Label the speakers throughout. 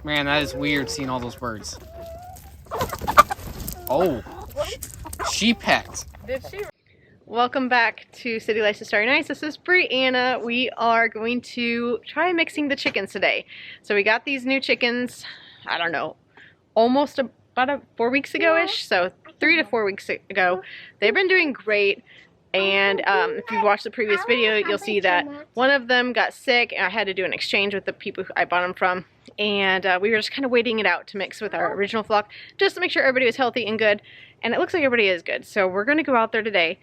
Speaker 1: Man, that is weird seeing all those birds. Oh, she pecked.
Speaker 2: Did she? Welcome back to City Lights to Starry Nights. This is Brianna. We are going to try mixing the chickens today. So we got these new chickens, I don't know, almost about 4 weeks ago-ish. So 3 to 4 weeks ago. They've been doing great. And if you watched the previous video, you'll see that one of them got sick and I had to do an exchange with the people who I bought them from. And we were just kind of waiting it out to mix with our original flock just to make sure everybody was healthy and good. And it looks like everybody is good. So we're going to go out there today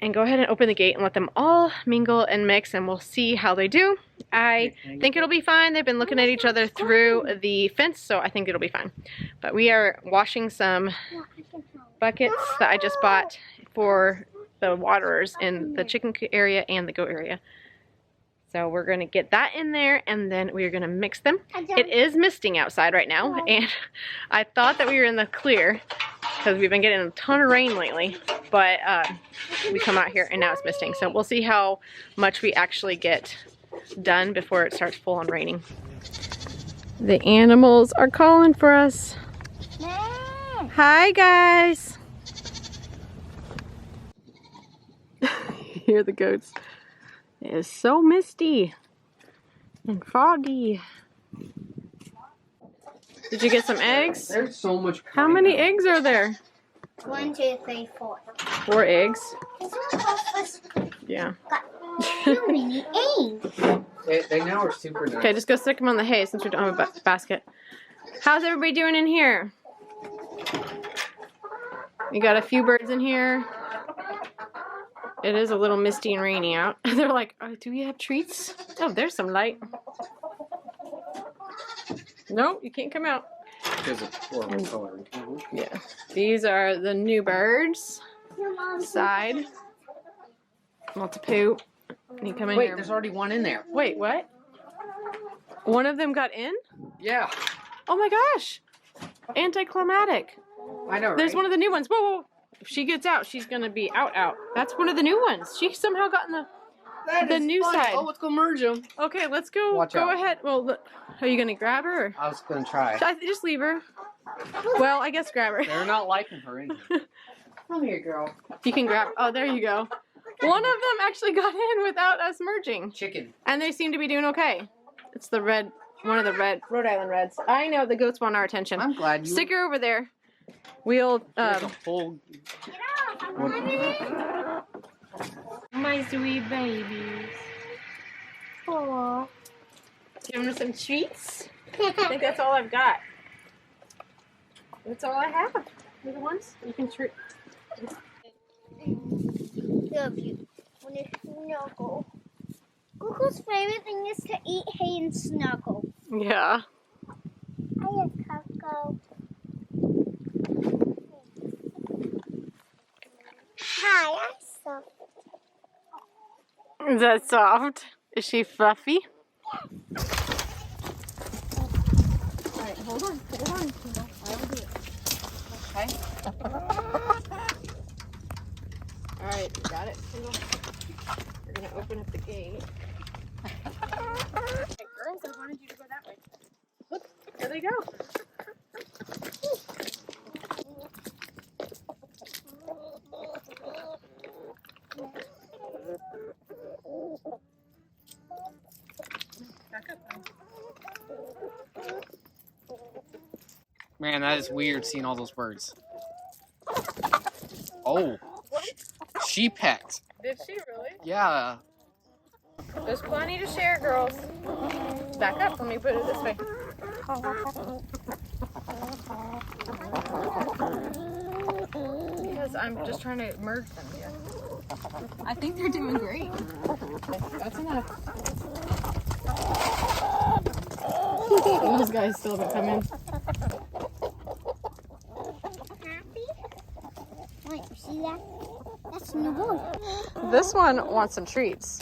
Speaker 2: and go ahead and open the gate and let them all mingle and mix, and we'll see how they do. I think it'll be fine. They've been looking at each other through the fence, so I think it'll be fine. But we are washing some buckets that I just bought for the waterers in the chicken area and the goat area. So we're going to get that in there and then we're going to mix them. It is misting outside right now, and I thought that we were in the clear because we've been getting a ton of rain lately, but we come out here and now it's misting. So we'll see how much we actually get done before it starts full on raining. The animals are calling for us. Hi guys. Hear the goats. It is so misty and foggy. Did you get some eggs?
Speaker 1: There's so much.
Speaker 2: How many eggs are there?
Speaker 3: 1, 2, 3, 4.
Speaker 2: 4 eggs. Yeah.
Speaker 3: Too many eggs.
Speaker 1: They now are super nice.
Speaker 2: Okay, just go stick them on the hay since we don't have a basket. How's everybody doing in here? We got a few birds in here. It is a little misty and rainy out. They're like, oh, do we have treats? Oh, there's some light. No, you can't come out.
Speaker 1: Because of horrible coloring.
Speaker 2: Yeah. These are the new birds. Side. Multi-poo. You come in
Speaker 1: Wait,
Speaker 2: here.
Speaker 1: there's already one in there.
Speaker 2: Wait, what? One of them got in?
Speaker 1: Yeah.
Speaker 2: Oh my gosh. Anticlimactic.
Speaker 1: I know, right?
Speaker 2: There's one of the new ones. Whoa, whoa. If she gets out, she's going to be out. That's one of the new ones. She somehow got in the new
Speaker 1: funny.
Speaker 2: side.
Speaker 1: Oh, let's go merge them.
Speaker 2: Okay, let's go.
Speaker 1: Watch
Speaker 2: go
Speaker 1: out.
Speaker 2: ahead. Well, look, are you going to grab her? Or?
Speaker 1: I was going to try.
Speaker 2: Just leave her. Well, I guess grab her.
Speaker 1: They're not liking her either. Come here, girl.
Speaker 2: You can grab. Oh, there you go. One of them actually got in without us merging.
Speaker 1: Chicken.
Speaker 2: And they seem to be doing okay. It's the red, one of the Rhode Island Reds. I know the goats want our attention.
Speaker 1: I'm glad you.
Speaker 2: Stick her over there. We'll,
Speaker 1: There's a whole.
Speaker 2: My sweet babies.
Speaker 3: Aww.
Speaker 2: Giving them some treats. I think that's all I've got. That's all I have. They're the ones you can treat.
Speaker 3: Love you. Want to snuggle. Coco's favorite thing is to eat hay and snuggle.
Speaker 2: Yeah.
Speaker 3: Hiya, Coco. Hi, I'm soft.
Speaker 2: Is that soft? Is she fluffy? Alright, hold on. I will do it. Okay. Alright, you got it. We're gonna open up the gate. Hey, girls, I wanted you to go that way. Look, there they go.
Speaker 1: Man, that is weird seeing all those birds. Oh, she pecked.
Speaker 2: Did she really?
Speaker 1: Yeah.
Speaker 2: There's plenty to share, girls. Back up. Let me put it this way. Because I'm just trying to merge them here. I think they're doing great. That's enough. Those guys still haven't come in.
Speaker 3: Happy? Wait, see that? That's new boy.
Speaker 2: This one wants some treats.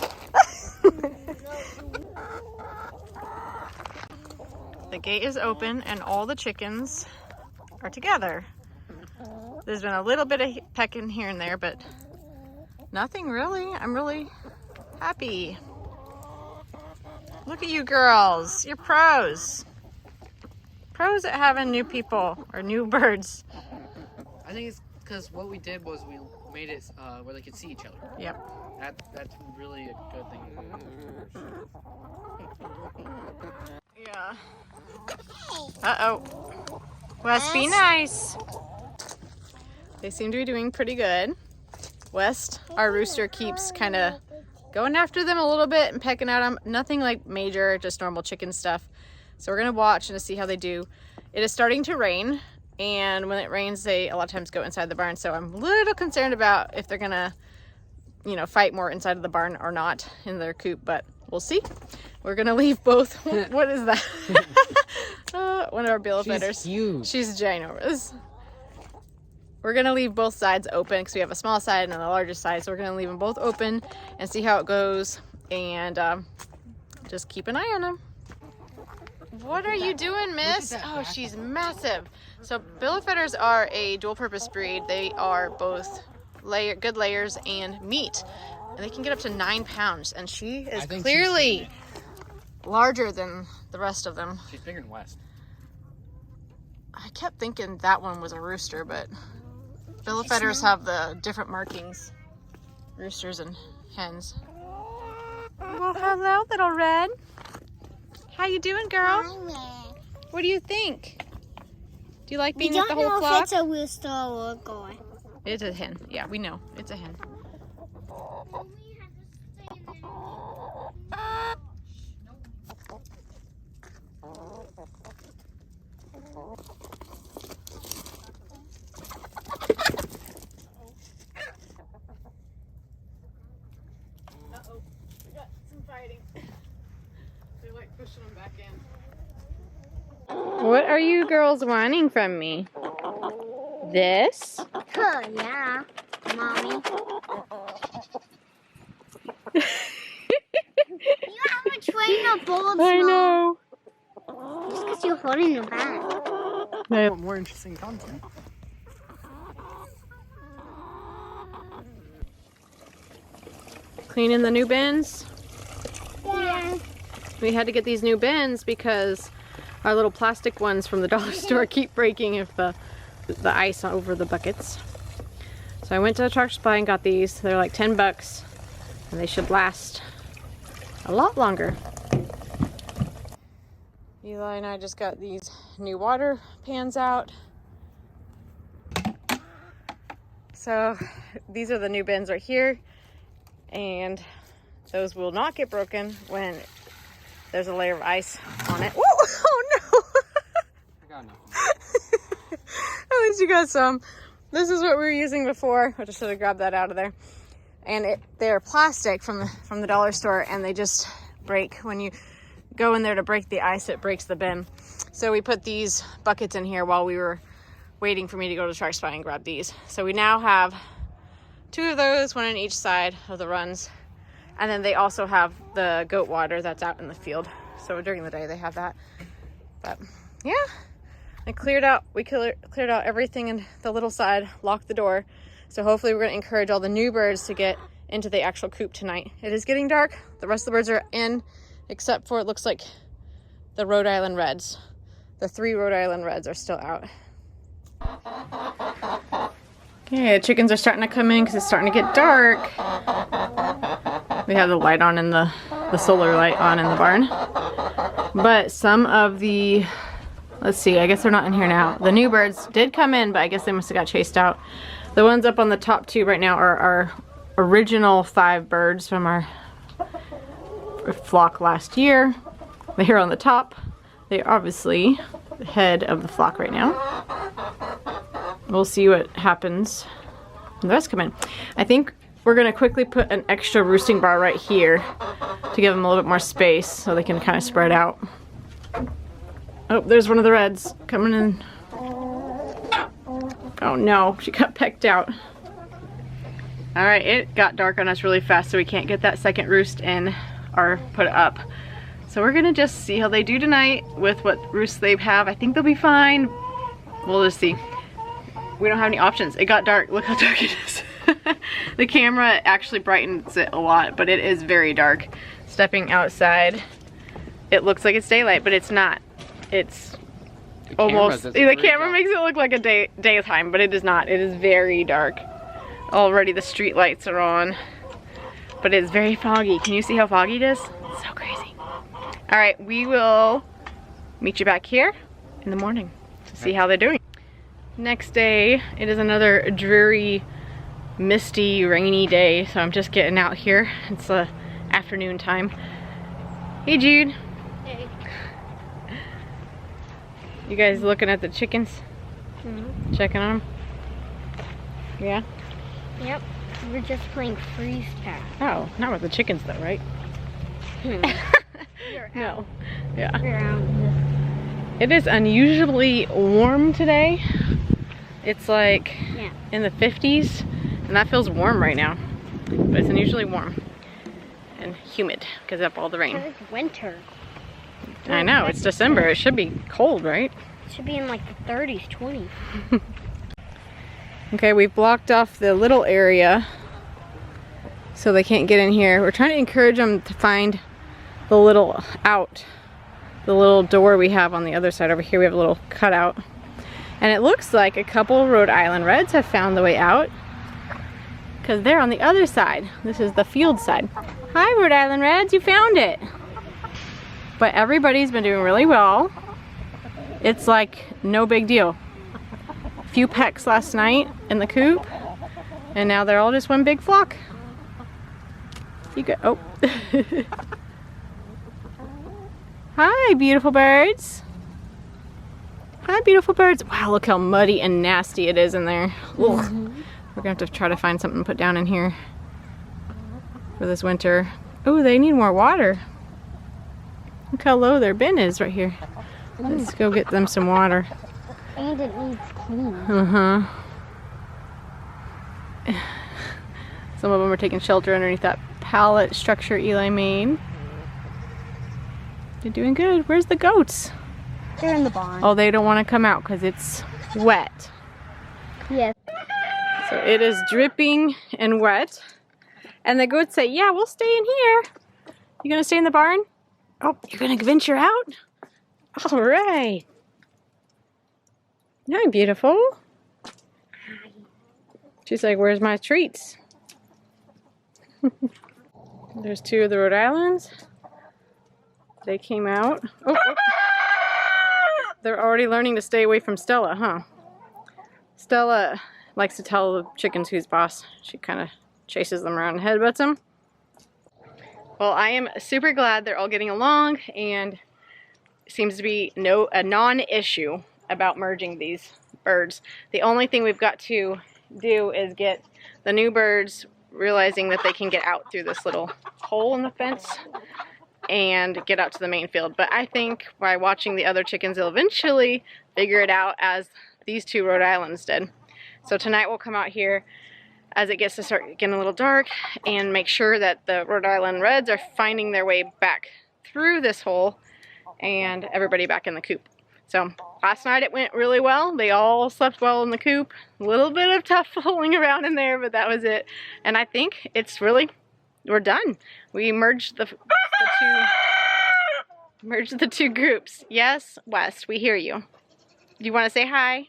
Speaker 2: The gate is open and all the chickens are together. There's been a little bit of pecking here and there, but nothing really. I'm really happy. Look at you girls. You're pros. pros at having new people or new birds.
Speaker 1: I think it's because what we did was we made it where they could see each other.
Speaker 2: Yep.
Speaker 1: That's really a good thing.
Speaker 2: Yeah. Uh-oh. West, be nice. They seem to be doing pretty good. West, our rooster, keeps kind of going after them a little bit and pecking at them. Nothing like major, just normal chicken stuff. So we're gonna watch and see how they do. It is starting to rain, and when it rains, they a lot of times go inside the barn. So I'm a little concerned about if they're gonna, you know, fight more inside of the barn or not in their coop, but we'll see. We're gonna leave both. What is that? One of our billow feathers.
Speaker 1: She's huge.
Speaker 2: She's ginormous. We're gonna leave both sides open because we have a small side and a larger side. So we're gonna leave them both open and see how it goes, and just keep an eye on them. What are you doing, miss? Oh, she's massive. So billow feathers are a dual purpose breed. They are both good layers and meat. And they can get up to 9 pounds. And she is clearly larger than the rest of them.
Speaker 1: She's bigger than West.
Speaker 2: I kept thinking that one was a rooster, but billow feathers have the different markings. Roosters and hens. Well, hello, little red. How you doing, girl? What do you think? Do you like being with the whole flock?
Speaker 3: We don't know if it's a rooster or a guy.
Speaker 2: It's a hen. Yeah, we know. It's a hen. Uh-oh. We got some fighting. They're like pushing them back in. What are you girls wanting from me? This?
Speaker 3: Oh, yeah, Mommy. You have a train of bullets,
Speaker 2: I
Speaker 3: Mom.
Speaker 2: know.
Speaker 3: Just because you're holding the bag.
Speaker 1: I want more interesting content.
Speaker 2: Cleaning the new bins.
Speaker 3: Yeah.
Speaker 2: We had to get these new bins because our little plastic ones from the dollar store keep breaking if the ice over the buckets. So I went to the Tractor Supply and got these. They're like 10 bucks and they should last a lot longer. Eli and I just got these new water pans out. So these are the new bins right here, and those will not get broken when there's a layer of ice on it. Whoa! Oh no!
Speaker 1: I got nothing.
Speaker 2: At least you got some. This is what we were using before. I just should have grabbed that out of there. And they're plastic from the dollar store, and they just break when you go in there to break the ice. It breaks the bin. So we put these buckets in here while we were waiting for me to go to Tractor Supply and grab these. So we now have 2 of those, 1 on each side of the runs. And then they also have the goat water that's out in the field. So during the day they have that. But yeah, we cleared out everything in the little side, locked the door. So hopefully we're going to encourage all the new birds to get into the actual coop tonight. It is getting dark. The rest of the birds are in, except for it looks like the Rhode Island Reds. The 3 Rhode Island Reds are still out. Okay, the chickens are starting to come in because it's starting to get dark. We have the light on and the solar light on in the barn. But some of the, let's see, I guess they're not in here now. The new birds did come in, but I guess they must have got chased out. The ones up on the top 2 right now are our original 5 birds from our flock last year. They're here on the top. They're obviously the head of the flock right now. We'll see what happens when the rest come in. I think we're gonna quickly put an extra roosting bar right here to give them a little bit more space so they can kind of spread out. Oh, there's one of the reds coming in. Oh no, she got pecked out. All right, it got dark on us really fast, so we can't get that second roost in or put it up. So we're gonna just see how they do tonight with what roosts they have. I think they'll be fine. We'll just see. We don't have any options. It got dark. Look how dark it is. The camera actually brightens it a lot, but it is very dark. Stepping outside, it looks like it's daylight, but it's not. It's almost,
Speaker 1: does a
Speaker 2: the
Speaker 1: great
Speaker 2: camera
Speaker 1: job.
Speaker 2: makes it look like a daytime, but it is not. It is very dark. Already the street lights are on, but it's very foggy. Can you see how foggy it is? It's so crazy. All right, we will meet you back here in the morning to see how they're doing. Next day, it is another dreary, misty, rainy day, so I'm just getting out here. It's the afternoon time. Hey, Jude.
Speaker 3: Hey.
Speaker 2: You guys looking at the chickens?
Speaker 3: Mm-hmm.
Speaker 2: Checking on them? Yeah?
Speaker 3: Yep. We're just playing freeze tag.
Speaker 2: Oh, not with the chickens though, right? No. Yeah.
Speaker 3: We're out.
Speaker 2: It is unusually warm today. It's like in the 50s, and that feels warm right now. But it's unusually warm and humid because of all the rain.
Speaker 3: It's winter.
Speaker 2: I know, it's December. It should be cold, right?
Speaker 3: It should be in like the 30s, 20s.
Speaker 2: Okay, we've blocked off the little area so they can't get in here. We're trying to encourage them to find the little the little door we have on the other side. Over here we have a little cutout. And it looks like a couple Rhode Island Reds have found the way out because they're on the other side. This is the field side. Hi, Rhode Island Reds, you found it. But everybody's been doing really well. It's like no big deal. Few pecks last night in the coop, and now they're all just one big flock. You go. Oh. Hi, beautiful birds. Hi, beautiful birds. Wow, look how muddy and nasty it is in there. We're gonna have to try to find something to put down in here for this winter. Oh, they need more water. Look how low their bin is right here. Let's go get them some water.
Speaker 3: And it needs cleaning.
Speaker 2: Uh-huh. Some of them are taking shelter underneath that pallet structure Eli made. They're doing good. Where's the goats?
Speaker 3: They're in the barn.
Speaker 2: Oh, they don't want to come out because it's wet.
Speaker 3: Yes.
Speaker 2: So it is dripping and wet. And the goats say, yeah, we'll stay in here. You gonna stay in the barn? Oh, you're gonna venture out? All right. Hi, beautiful. She's like, where's my treats? There's two of the Rhode Islands. They came out. Oh, oh. They're already learning to stay away from Stella, huh? Stella likes to tell the chickens who's boss. She kind of chases them around and headbutts them. Well, I am super glad they're all getting along, and seems to be a non-issue about merging these birds. The only thing we've got to do is get the new birds realizing that they can get out through this little hole in the fence and get out to the main field. But I think by watching the other chickens, they'll eventually figure it out as these two Rhode Islands did. So tonight we'll come out here as it gets to start getting a little dark and make sure that the Rhode Island Reds are finding their way back through this hole and everybody back in the coop. So last night it went really well. They all slept well in the coop. A little bit of tough fooling around in there, but that was it. And I think it's really, we're done. We merged the two groups. Yes, West, we hear you. Do you want to say hi?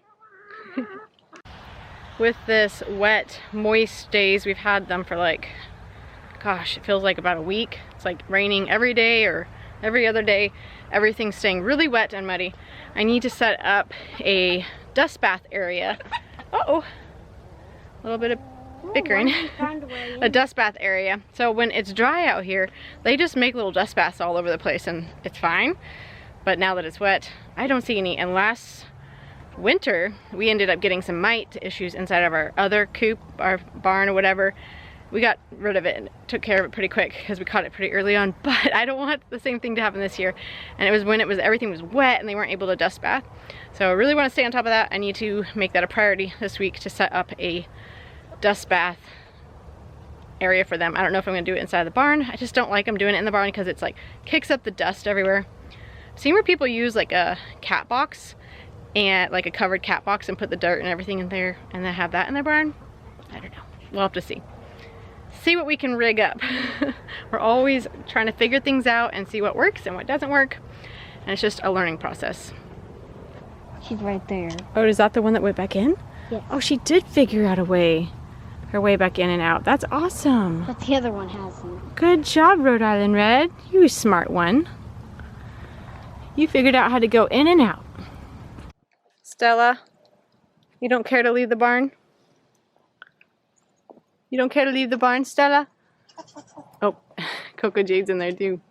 Speaker 2: With this wet, moist days, we've had them for like, gosh, it feels like about a week. It's like raining every day or every other day. Everything's staying really wet and muddy. I need to set up a dust bath area. Uh-oh, a little bit of bickering. A dust bath area. So when it's dry out here, they just make little dust baths all over the place and it's fine. But now that it's wet, I don't see any. And last winter, we ended up getting some mite issues inside of our other coop, our barn or whatever. We got rid of it and took care of it pretty quick because we caught it pretty early on, but I don't want the same thing to happen this year. And it was when everything was wet and they weren't able to dust bath. So I really want to stay on top of that. I need to make that a priority this week to set up a dust bath area for them. I don't know if I'm gonna do it inside the barn. I just don't like them doing it in the barn because it's like kicks up the dust everywhere. I've seen where people use like a cat box and like a covered cat box and put the dirt and everything in there and then have that in their barn. I don't know. We'll have to see what we can rig up. We're always trying to figure things out and see what works and what doesn't work, and it's just a learning process.
Speaker 3: She's right there.
Speaker 2: Oh, is that the one that went back in?
Speaker 3: Yeah.
Speaker 2: Oh, she did figure out a way, her way back in and out. That's awesome.
Speaker 3: But the other one hasn't.
Speaker 2: Good job, Rhode Island Red. You smart one. You figured out how to go in and out. Stella, you don't care to leave the barn? You don't care to leave the barn, Stella? Oh, Coco Jade's in there too.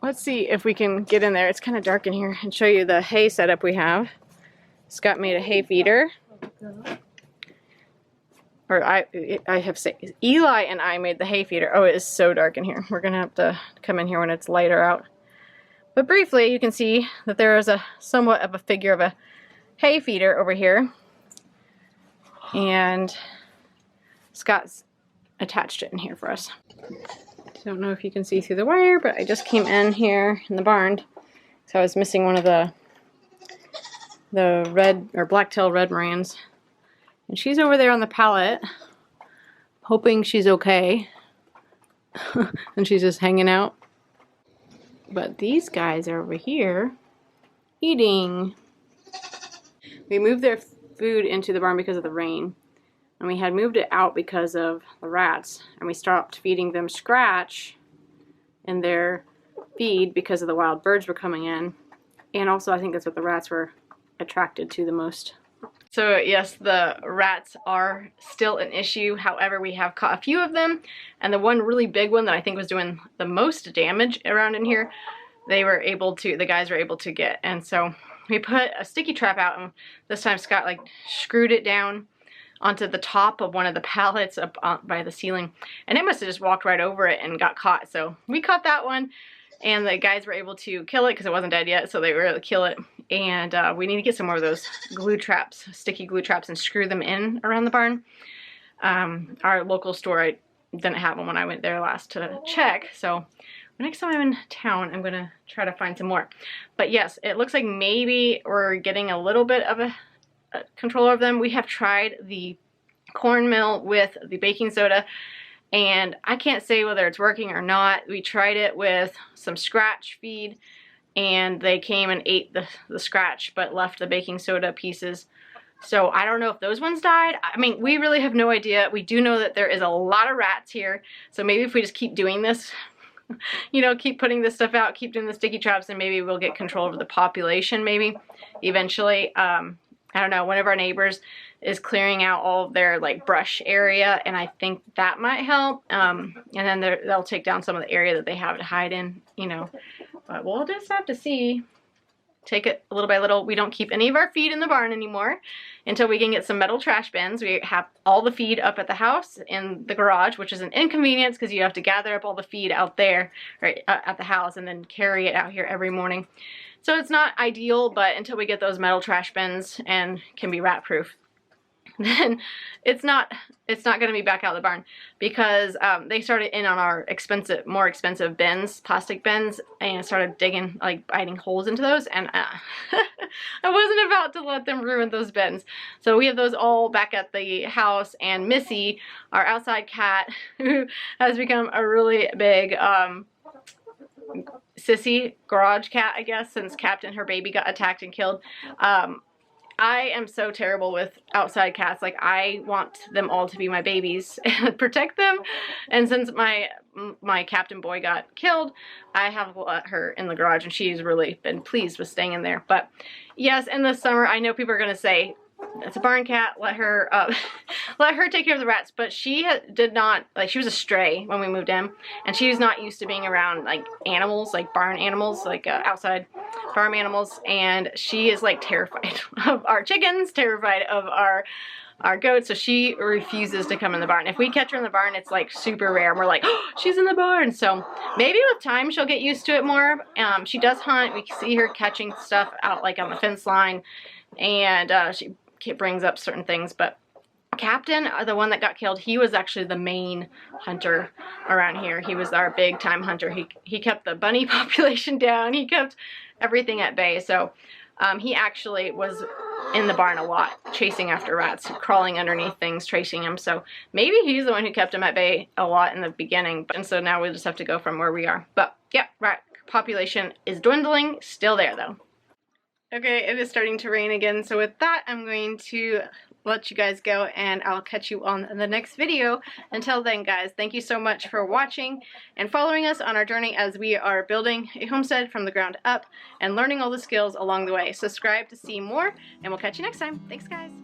Speaker 2: Let's see if we can get in there. It's kind of dark in here, and show you the hay setup we have. Scott made a hay feeder. Or I have said, Eli and I made the hay feeder. Oh, it is so dark in here. We're gonna have to come in here when it's lighter out. But briefly, you can see that there is a somewhat of a figure of a hay feeder over here. And Scott's attached it in here for us. Don't know if you can see through the wire, but I just came in here in the barn. So I was missing one of the red or black-tailed red marans. And she's over there on the pallet, hoping she's okay. And she's just hanging out. But these guys are over here eating. We moved their food into the barn because of the rain. And we had moved it out because of the rats. And we stopped feeding them scratch in their feed because of the wild birds were coming in. And also I think that's what the rats were attracted to the most. So yes, the rats are still an issue. However, we have caught a few of them, and the one really big one that I think was doing the most damage around in here, the guys were able to get. And so we put a sticky trap out, and this time Scott like screwed it down onto the top of one of the pallets up by the ceiling, and it must have just walked right over it and got caught. So we caught that one, and the guys were able to kill it because it wasn't dead yet, so they were able to kill it. And we need to get some more of those glue traps, sticky glue traps, and screw them in around the barn. Our local store didn't have them when I went there last to check, so next time I'm in town, I'm going to try to find some more. But yes, it looks like maybe we're getting a little bit of a control of them. We have tried the corn mill with the baking soda, and I can't say whether it's working or not. We tried it with some scratch feed, and they came and ate the scratch but left the baking soda pieces. So I don't know if those ones died. I mean, we really have no idea. We do know that there is a lot of rats here, so maybe if we just keep doing this, you know, keep putting this stuff out, keep doing the sticky traps, and maybe we'll get control over the population maybe eventually. I don't know, one of our neighbors is clearing out all of their like brush area, and I think that might help. And then they'll take down some of the area that they have to hide in, you know. But we'll just have to see. Take it little by little. We don't keep any of our feed in the barn anymore until we can get some metal trash bins. We have all the feed up at the house in the garage, which is an inconvenience because you have to gather up all the feed out there, right, at the house, and then carry it out here every morning. So it's not ideal, but until we get those metal trash bins and can be rat proof, then it's not going to be back out of the barn, because they started in on our more expensive bins, plastic bins, and started digging, like biting holes into those, and I wasn't about to let them ruin those bins. So we have those all back at the house, and Missy, our outside cat, who has become a really big sissy garage cat, I guess, since Captain, her baby, got attacked and killed. I am so terrible with outside cats. Like, I want them all to be my babies and protect them. And since my Captain boy got killed, I have let her in the garage, and she's really been pleased with staying in there. But yes, in the summer, I know people are going to say, it's a barn cat, let her let her take care of the rats. But she did not, like, she was a stray when we moved in, and she was not used to being around like animals, like barn animals, like outside farm animals. And she is like terrified of our chickens, terrified of our goats, so she refuses to come in the barn. If we catch her in the barn, it's like super rare, and we're like, oh, she's in the barn. So maybe with time she'll get used to it more. She does hunt. We see her catching stuff out like on the fence line, and she brings up certain things. But Captain, the one that got killed, he was actually the main hunter around here. He was our big time hunter. He kept the bunny population down. He kept everything at bay. So he actually was in the barn a lot, chasing after rats, crawling underneath things, tracing them. So maybe he's the one who kept him at bay a lot in the beginning. And so now we just have to go from where we are. But yeah, rat population is dwindling, still there though. Okay, it is starting to rain again, so with that, I'm going to let you guys go, and I'll catch you on the next video. Until then, guys, thank you so much for watching and following us on our journey as we are building a homestead from the ground up and learning all the skills along the way. Subscribe to see more, and we'll catch you next time. Thanks, guys.